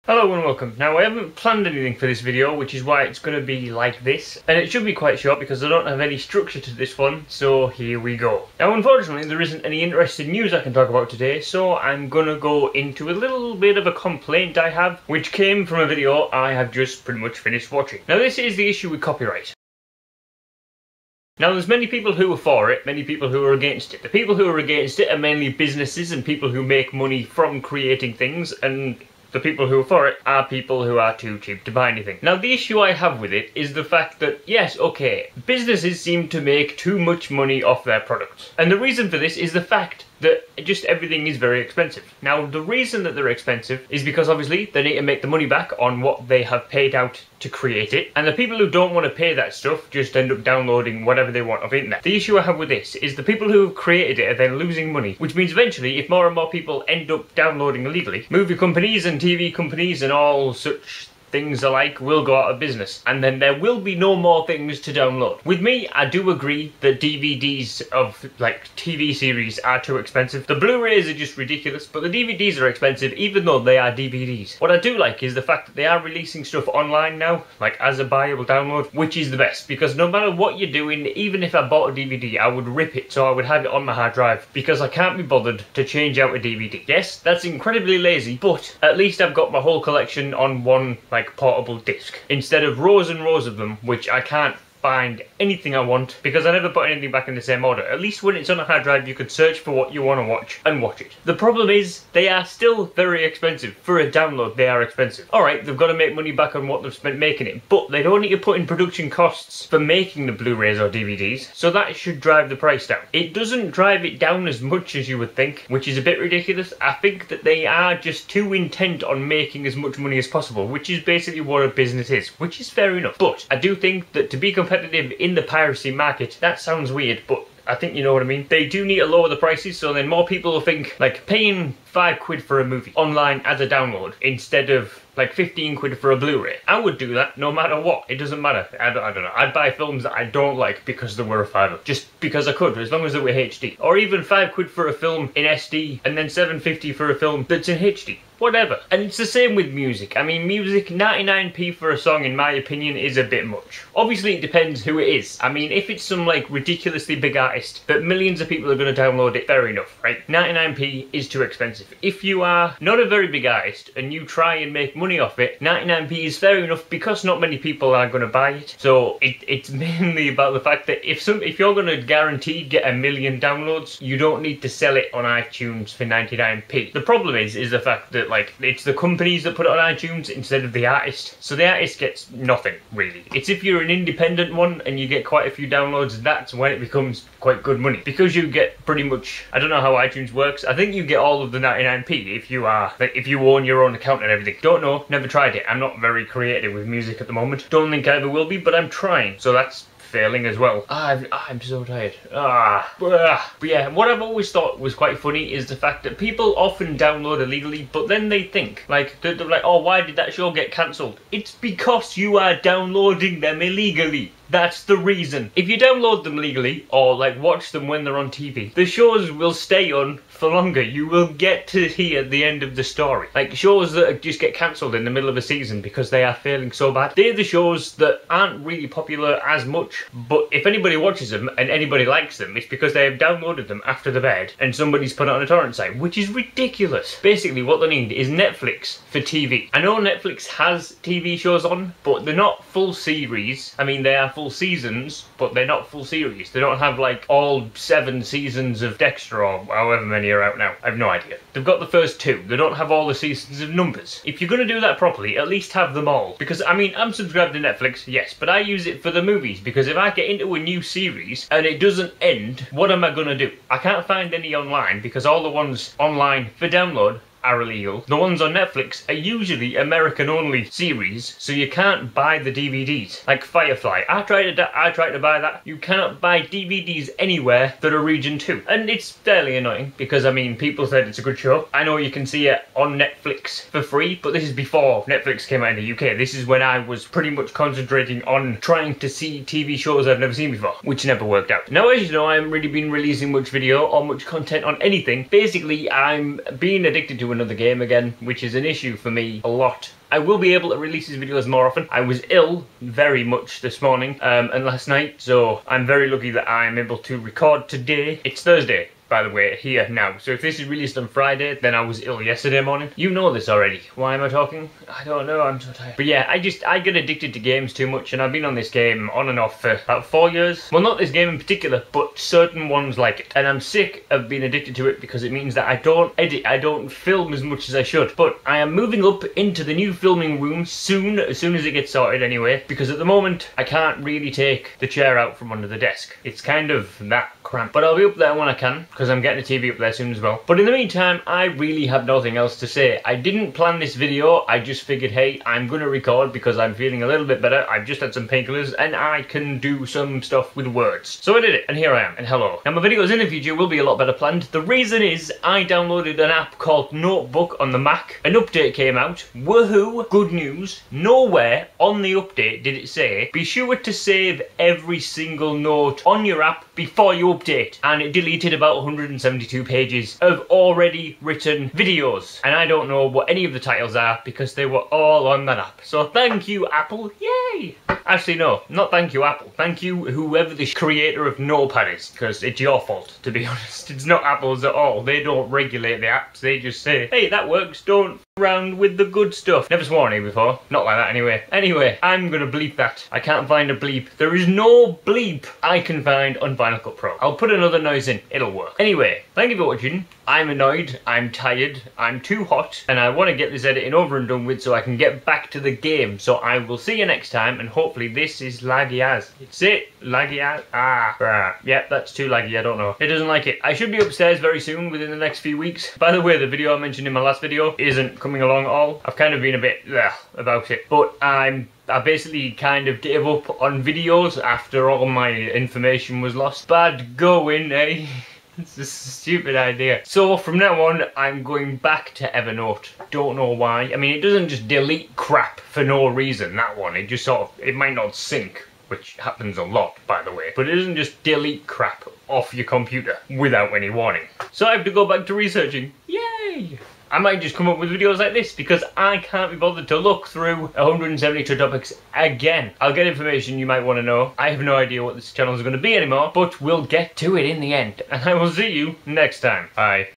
Hello and welcome. Now I haven't planned anything for this video, which is why it's going to be like this. And it should be quite short because I don't have any structure to this one, so here we go. Now unfortunately there isn't any interesting news I can talk about today, so I'm going to go into a little bit of a complaint I have, which came from a video I have just pretty much finished watching. Now this is the issue with copyright. Now there's many people who are for it, many people who are against it. The people who are against it are mainly businesses and people who make money from creating things, and the people who are for it are people who are too cheap to buy anything. Now the issue I have with it is the fact that, yes, okay, businesses seem to make too much money off their products. And the reason for this is the fact that just everything is very expensive. Now the reason that they're expensive is because obviously they need to make the money back on what they have paid out to create it, and the people who don't want to pay that stuff just end up downloading whatever they want off the internet. The issue I have with this is the people who have created it are then losing money, which means eventually if more and more people end up downloading illegally, movie companies and TV companies and all such things alike will go out of business, and then there will be no more things to download. With me, I do agree that DVDs of like TV series are too expensive. The Blu-rays are just ridiculous, but the DVDs are expensive even though they are DVDs. What I do like is the fact that they are releasing stuff online now, like as a buyable download, which is the best, because no matter what you're doing, even if I bought a DVD, I would rip it so I would have it on my hard drive, because I can't be bothered to change out a DVD. Yes, that's incredibly lazy, but at least I've got my whole collection on one portable disc instead of rows and rows of them, which I can't find anything I want because I never put anything back in the same order. At least when it's on a hard drive you could search for what you want to watch and watch it. The problem is they are still very expensive. For a download they are expensive. Alright, they've got to make money back on what they've spent making it, but they don't need to put in production costs for making the Blu-rays or DVDs, so that should drive the price down. It doesn't drive it down as much as you would think, which is a bit ridiculous. I think that they are just too intent on making as much money as possible, which is basically what a business is, which is fair enough. But I do think that to be competitive in the piracy market, that sounds weird, but I think you know what I mean. They do need to lower the prices so then more people will think like paying £5 for a movie online as a download instead of like 15 quid for a Blu-ray. I would do that no matter what. It doesn't matter. I don't know. I'd buy films that I don't like because they were a fiver. Just because I could, as long as they were HD. Or even £5 for a film in SD and then £7.50 for a film that's in HD. Whatever. And it's the same with music. I mean, music, 99p for a song in my opinion is a bit much. Obviously it depends who it is. I mean, if it's some like ridiculously big artist that millions of people are going to download it, fair enough, right? 99p is too expensive. If you are not a very big artist and you try and make money off it, 99p is fair enough because not many people are going to buy it. So it's mainly about the fact that if you're going to guaranteed get 1 million downloads, you don't need to sell it on iTunes for 99p. The problem is the fact that like it's the companies that put it on iTunes instead of the artist. So the artist gets nothing really. It's if you're an independent one and you get quite a few downloads, that's when it becomes quite good money, because you get pretty much, I don't know how iTunes works, I think you get all of the 99p if you are like if you own your own account and everything. Don't know, never tried it. I'm not very creative with music at the moment. Don't think I ever will be, but I'm trying. So that's failing as well. I'm so tired. But yeah, what I've always thought was quite funny is the fact that people often download illegally, but then they think like they're like, oh, why did that show get cancelled? It's because you are downloading them illegally. That's the reason. If you download them legally or like watch them when they're on TV, the shows will stay on for longer. You will get to hear the end of the story. Like shows that just get cancelled in the middle of a season because they are failing so bad, they're the shows that aren't really popular as much, but if anybody watches them and anybody likes them, it's because they have downloaded them after the bed and somebody's put it on a torrent site, which is ridiculous. Basically what they need is Netflix for TV. I know Netflix has TV shows on, but they're not full series. I mean, they are full seasons, but they're not full series. They don't have like all 7 seasons of Dexter or however many are out now. I have no idea. They've got the first 2. They don't have all the seasons of Numbers. If you're going to do that properly, at least have them all. Because I mean, I'm subscribed to Netflix, yes, but I use it for the movies, because if I get into a new series and it doesn't end, what am I going to do? I can't find any online because all the ones online for download are illegal. The ones on Netflix are usually American only series, so you can't buy the DVDs. Like Firefly, I tried to buy that. You cannot buy DVDs anywhere that are region 2. And it's fairly annoying because I mean people said it's a good show. I know you can see it on Netflix for free, but this is before Netflix came out in the UK. This is when I was pretty much concentrating on trying to see TV shows I've never seen before, which never worked out. Now as you know, I haven't really been releasing much video or much content on anything. Basically I'm being addicted to another game again, which is an issue for me a lot. I will be able to release these videos more often. I was ill very much this morning and last night, so I'm very lucky that I'm able to record today. It's Thursday, by the way, here now. So if this is released on Friday, then I was ill yesterday morning. You know this already. Why am I talking? I don't know, I'm so tired. But yeah, I get addicted to games too much, and I've been on this game on and off for about 4 years. Well, not this game in particular, but certain ones like it. And I'm sick of being addicted to it because it means that I don't edit, I don't film as much as I should. But I am moving up into the new filming room soon, as soon as it gets sorted anyway, because at the moment I can't really take the chair out from under the desk. It's kind of that cramped. But I'll be up there when I can, because I'm getting a TV up there soon as well. But in the meantime, I really have nothing else to say. I didn't plan this video, I just figured, hey, I'm gonna record because I'm feeling a little bit better. I've just had some painkillers and I can do some stuff with words. So I did it, and here I am, and hello. Now my videos in the future will be a lot better planned. The reason is I downloaded an app called Notebook on the Mac. An update came out. Woohoo! Good news. Nowhere on the update did it say, be sure to save every single note on your app before you update. And it deleted about 172 pages of already written videos. And I don't know what any of the titles are because they were all on that app. So thank you, Apple. Yay! Actually, no, not thank you, Apple. Thank you, whoever the creator of Notepad is, because it's your fault, to be honest. It's not Apple's at all. They don't regulate the apps. They just say, hey, that works, don't around with the good stuff. Never sworn at you before. Not like that anyway. Anyway, I'm gonna bleep that. I can't find a bleep. There is no bleep I can find on Final Cut Pro. I'll put another noise in. It'll work. Anyway, thank you for watching. I'm annoyed, I'm tired, I'm too hot, and I want to get this editing over and done with so I can get back to the game. So I will see you next time, and hopefully this is laggy as. It's it, laggy as. Yeah, that's too laggy, I don't know. It doesn't like it. I should be upstairs very soon, within the next few weeks. By the way, the video I mentioned in my last video isn't coming along at all. I've kind of been a bit about it, but I basically kind of gave up on videos after all my information was lost. Bad going, eh? It's a stupid idea. So from now on, I'm going back to Evernote. Don't know why. I mean, it doesn't just delete crap for no reason, that one. It just sort of, it might not sync, which happens a lot, by the way. But it doesn't just delete crap off your computer without any warning. So I have to go back to researching. Yay! I might just come up with videos like this because I can't be bothered to look through 172 topics again. I'll get information you might want to know. I have no idea what this channel is going to be anymore, but we'll get to it in the end. And I will see you next time. Bye.